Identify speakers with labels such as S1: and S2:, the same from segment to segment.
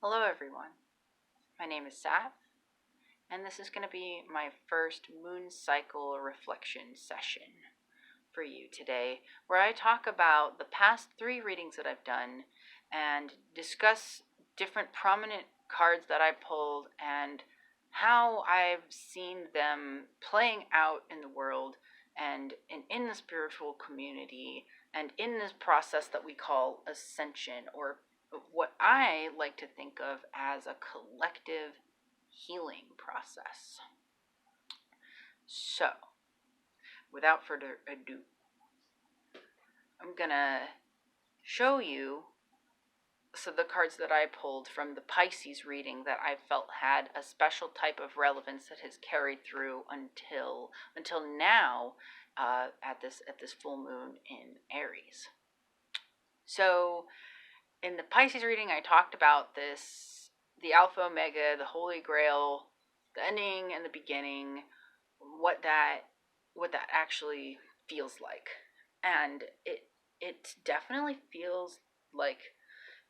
S1: Hello everyone, my name is Sav, and this is going to be my first moon cycle reflection session for you today, where I talk about the past 3 readings that I've done and discuss different prominent cards that I pulled and how I've seen them playing out in the world and in the spiritual community and in this process that we call ascension, or what I like to think of as a collective healing process. So, without further ado, I'm gonna show you the cards that I pulled from the Pisces reading that I felt had a special type of relevance that has carried through until now, at this full moon in Aries. So, in the Pisces reading, I talked about the Alpha Omega, the Holy Grail, the ending and the beginning, what that actually feels like, and it definitely feels like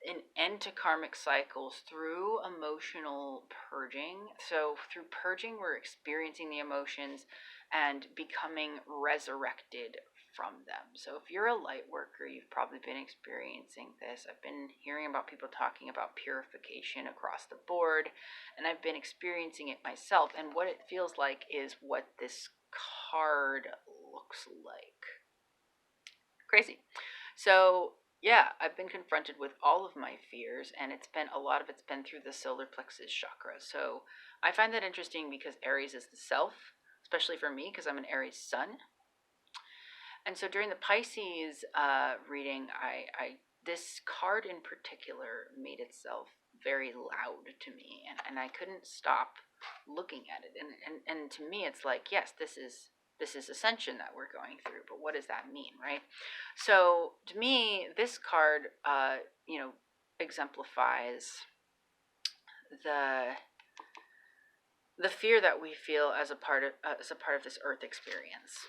S1: an end to karmic cycles through emotional purging. So through purging, we're experiencing the emotions and becoming resurrected from them. So if you're a light worker, you've probably been experiencing this. I've been hearing about people talking about purification across the board, and I've been experiencing it myself. And what it feels like is what this card looks like. Crazy. So yeah, I've been confronted with all of my fears, and a lot of it's been through the solar plexus chakra. So I find that interesting because Aries is the self, especially for me because I'm an Aries sun. And so during the Pisces reading, I this card in particular made itself very loud to me, and I couldn't stop looking at it. And to me, it's like, yes, this is ascension that we're going through, but what does that mean, right? So to me, this card, exemplifies the fear that we feel as a part of this Earth experience.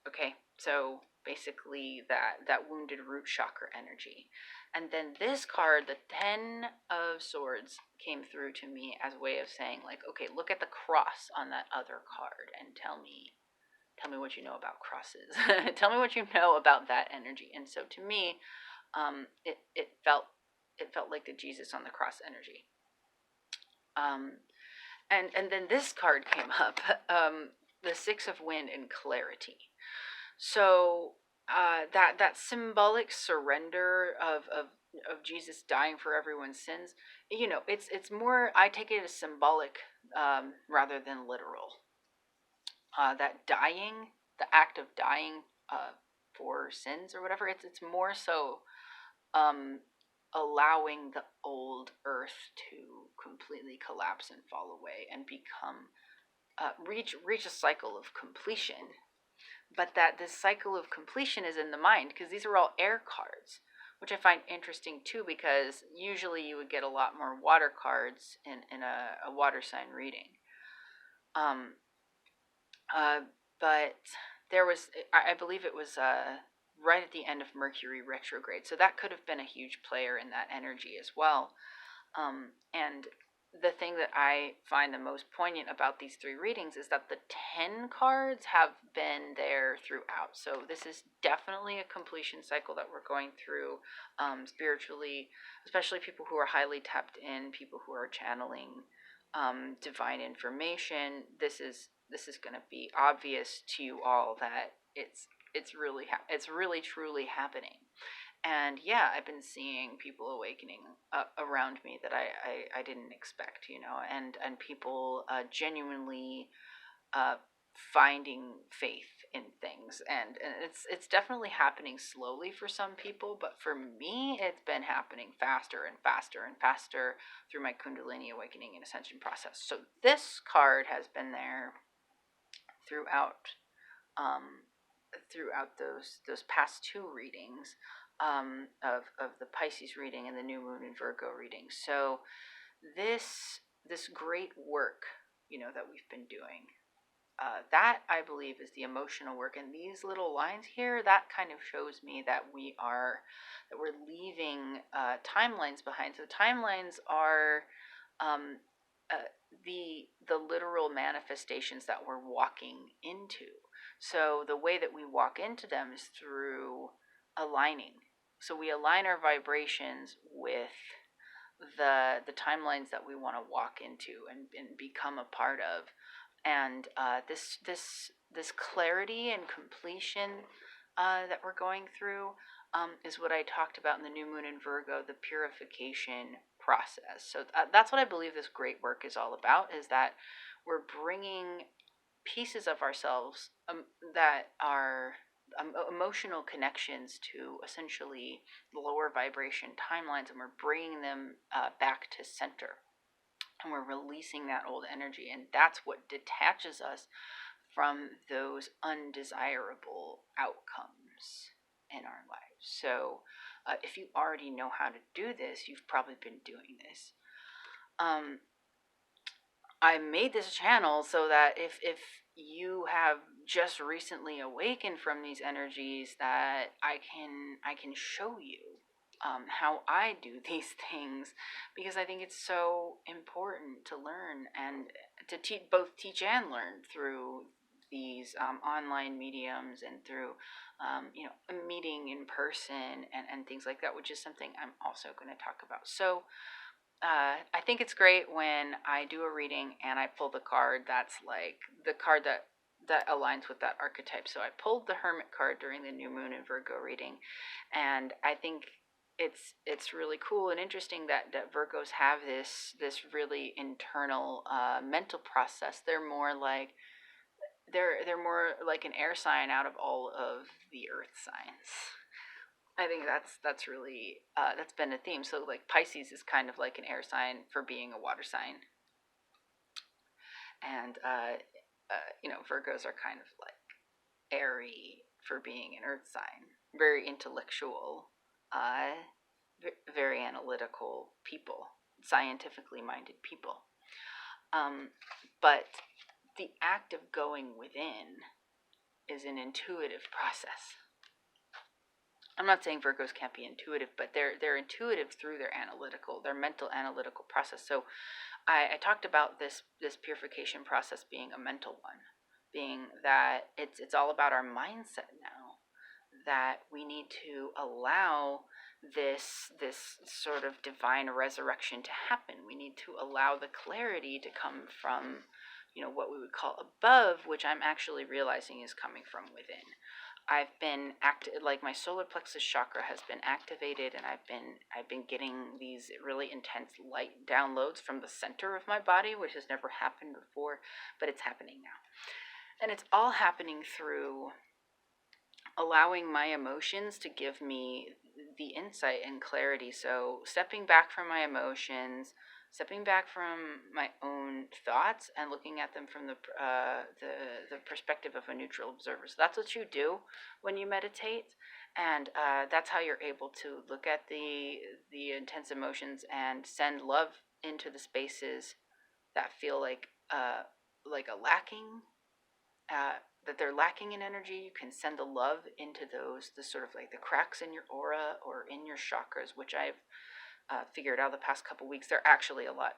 S1: Okay, so basically that wounded root chakra energy. And then this card, the 10 of Swords, came through to me as a way of saying, like, okay, look at the cross on that other card and tell me what you know about crosses. Tell me what you know about that energy. And so to me, it felt like the Jesus on the cross energy. And then this card came up, the 6 of Wind and Clarity. So that symbolic surrender of Jesus dying for everyone's sins, it's more, I take it as symbolic rather than literal. That dying, the act of dying for sins or whatever, it's more so allowing the old earth to completely collapse and fall away and become reach a cycle of completion. But that this cycle of completion is in the mind, because these are all air cards, which I find interesting too, because usually you would get a lot more water cards in a water sign reading. But there was, I believe it was right at the end of Mercury retrograde, so that could have been a huge player in that energy as well. And the thing that I find the most poignant about these 3 readings is that the 10 cards have been there throughout. So this is definitely a completion cycle that we're going through spiritually, especially people who are highly tapped in, people who are channeling divine information. This is going to be obvious to you all that it's really truly happening. And yeah, I've been seeing people awakening around me that I didn't expect, and people genuinely finding faith in things, and it's definitely happening slowly for some people, but for me, it's been happening faster and faster and faster through my Kundalini awakening and ascension process. So this card has been there throughout those past 2 readings of the Pisces reading and the new moon and Virgo reading. So this great work, that we've been doing, that I believe is the emotional work. And these little lines here, that kind of shows me that we're leaving timelines behind. So timelines are um, the literal manifestations that we're walking into. So the way that we walk into them is through aligning. So we align our vibrations with the timelines that we want to walk into and become a part of. And this clarity and completion that we're going through is what I talked about in the new moon in Virgo, the purification process. So that's what I believe this great work is all about, is that we're bringing pieces of ourselves that are emotional connections to essentially lower vibration timelines, and we're bringing them back to center, and we're releasing that old energy, and that's what detaches us from those undesirable outcomes in our lives. So if you already know how to do this, you've probably been doing this. I made this channel so that if you have just recently awakened from these energies, that I can show you how I do these things, because I think it's so important to learn and to both teach and learn through these online mediums and through a meeting in person and things like that, which is something I'm also going to talk about. So I think it's great when I do a reading and I pull the card that's like the card that aligns with that archetype. So I pulled the Hermit card during the new moon in Virgo reading, and I think it's really cool and interesting that Virgos have this really internal mental process. They're more like an air sign out of all of the earth signs. I think that's really that's been a theme. So like Pisces is kind of like an air sign for being a water sign, and Virgos are kind of like airy for being an earth sign, very intellectual, uh, very analytical people, scientifically minded people. But the act of going within is an intuitive process. I'm not saying Virgos can't be intuitive, but they're intuitive through their mental analytical process. So I talked about this purification process being a mental one, being that it's all about our mindset now. That we need to allow this sort of divine resurrection to happen. We need to allow the clarity to come from, what we would call above, which I'm actually realizing is coming from within. I've been like my solar plexus chakra has been activated, and I've been getting these really intense light downloads from the center of my body, which has never happened before, but it's happening now. And it's all happening through allowing my emotions to give me the insight and clarity. So stepping back from my emotions, stepping back from my own thoughts, and looking at them from the perspective of a neutral observer. So that's what you do when you meditate, and that's how you're able to look at the intense emotions and send love into the spaces that feel like a lacking. That they're lacking in energy. You can send the love into the sort of like the cracks in your aura or in your chakras, which I've figured out the past couple weeks. They're actually a lot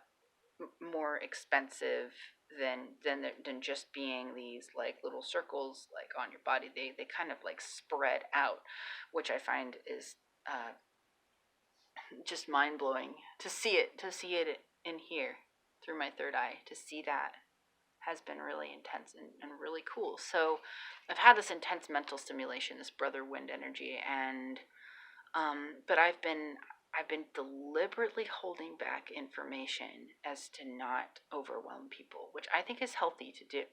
S1: more expensive than just being these like little circles like on your body. They kind of like spread out, which I find is just mind blowing to see it in here through my third eye, to see that has been really intense and really cool. So I've had this intense mental stimulation, this brother wind energy, and but I've been deliberately holding back information as to not overwhelm people, which I think is healthy to do.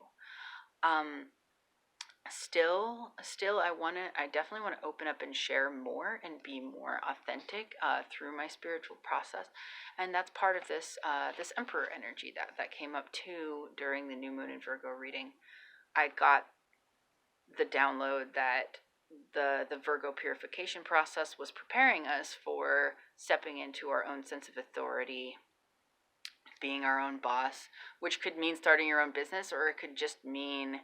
S1: Still, I definitely want to open up and share more and be more authentic through my spiritual process, and that's part of this Emperor energy that came up too during the new moon in Virgo reading. I got the download that the Virgo purification process was preparing us for stepping into our own sense of authority being our own boss, which could mean starting your own business, or it could just mean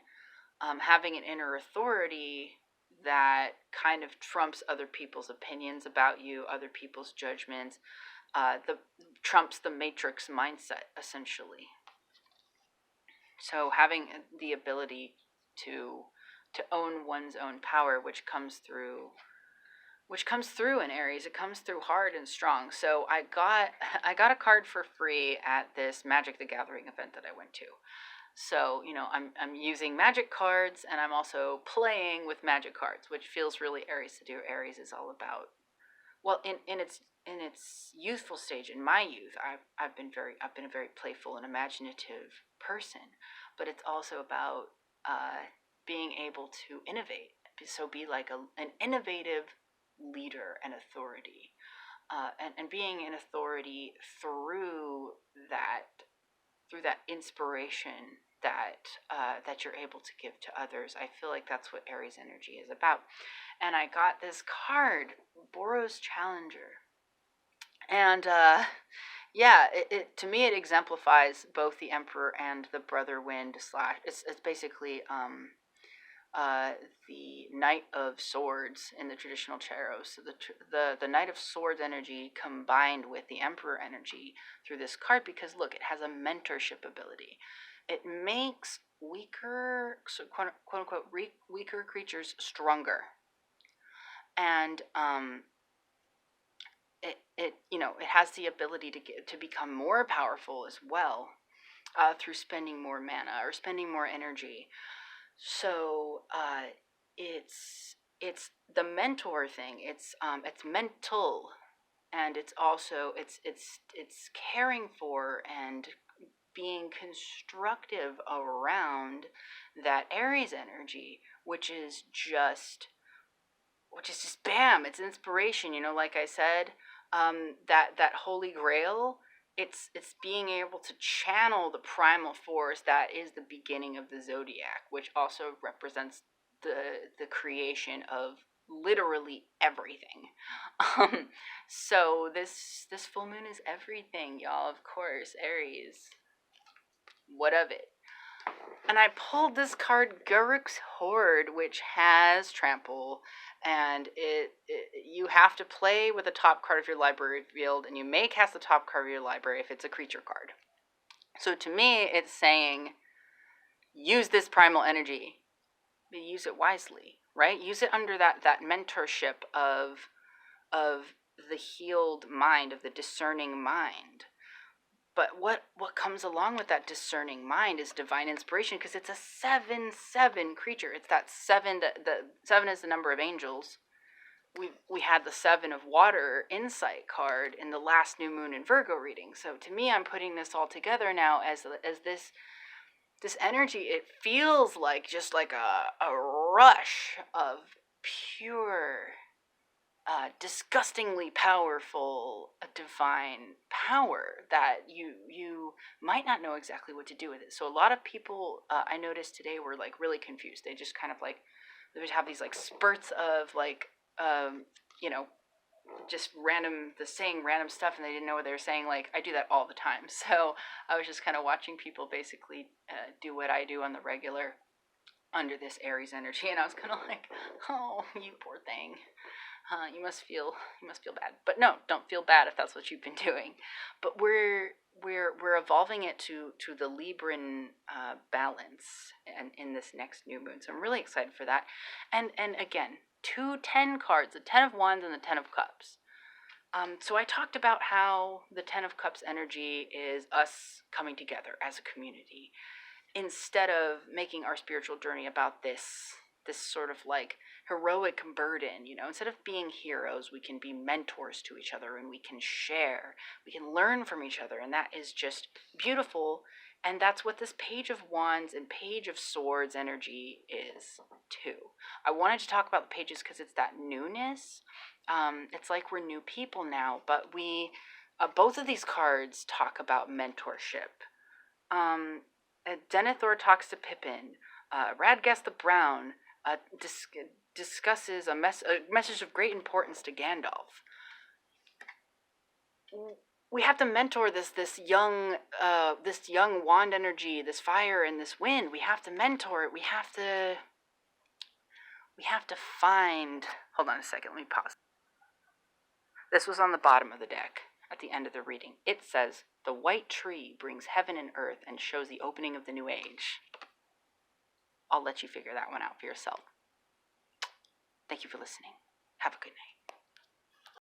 S1: having an inner authority that kind of trumps other people's opinions about you, other people's judgments, trumps the matrix mindset, essentially. So having the ability to own one's own power, which comes through in Aries. It comes through hard and strong. So I got a card for free at this Magic the Gathering event that I went to. So, I'm using magic cards, and I'm also playing with magic cards, which feels really Aries to do. Aries is all about, well, in its youthful stage, in my youth, I've been a very playful and imaginative person, but it's also about being able to innovate. So be like an innovative leader and authority, and being an authority through that inspiration that you're able to give to others. I feel like that's what Aries energy is about. And I got this card, Boros Challenger, and yeah, it to me it exemplifies both the Emperor and the Brother Wind slash. It's basically the Knight of Swords in the traditional tarot. So the Knight of Swords energy combined with the Emperor energy through this card, because look, it has a mentorship ability. It makes weaker, so quote unquote, weaker creatures stronger, and it has the ability to become more powerful as well, through spending more mana or spending more energy. So it's the mentor thing. It's mental, and it's also it's caring for and being constructive around that Aries energy, which is just bam, it's inspiration. Like I said, that holy grail. It's being able to channel the primal force that is the beginning of the zodiac, which also represents the creation of literally everything. So this full moon is everything, y'all. Of course, Aries. What of it? And I pulled this card, Guruk's Horde, which has trample, and you have to play with the top card of your library field, and you may cast the top card of your library if it's a creature card. So to me, it's saying, use this primal energy, but use it wisely, right? Use it under that mentorship of the healed mind, of the discerning mind. But what comes along with that discerning mind is divine inspiration, because it's a 7/7 creature. It's that 7. The 7 is the number of angels. We had the 7 of water insight card in the last new moon in Virgo reading. So to me, I'm putting this all together now as this energy. It feels like just like a rush of pure, disgustingly powerful, divine power that you might not know exactly what to do with it. So a lot of people, I noticed today, were like really confused. They just kind of like, they would have these like spurts of like, just saying random stuff, and they didn't know what they were saying. Like, I do that all the time. So I was just kind of watching people basically do what I do on the regular under this Aries energy, and I was kind of like, oh, you poor thing. You must feel bad. But no, don't feel bad if that's what you've been doing. But we're evolving it to the Libran balance, and in this next new moon. So I'm really excited for that. And again, 2 10 cards, the 10 of Wands and the 10 of Cups. So I talked about how the 10 of Cups energy is us coming together as a community, instead of making our spiritual journey about this sort of like heroic burden. Instead of being heroes, we can be mentors to each other, and we can share, we can learn from each other, and that is just beautiful. And that's what this Page of Wands and Page of Swords energy is too. I wanted to talk about the pages because it's that newness. It's like we're new people now, but we both of these cards talk about mentorship. Denethor talks to Pippin. Radgast the Brown discusses a message of great importance to Gandalf. we have to mentor this young wand energy, this fire and this wind. We have to mentor it. We have to find. Hold on a second. Let me pause. This was on the bottom of the deck at the end of the reading. It says, "The white tree brings heaven and earth and shows the opening of the new age." I'll let you figure that one out for yourself. Thank you for listening. Have a good night.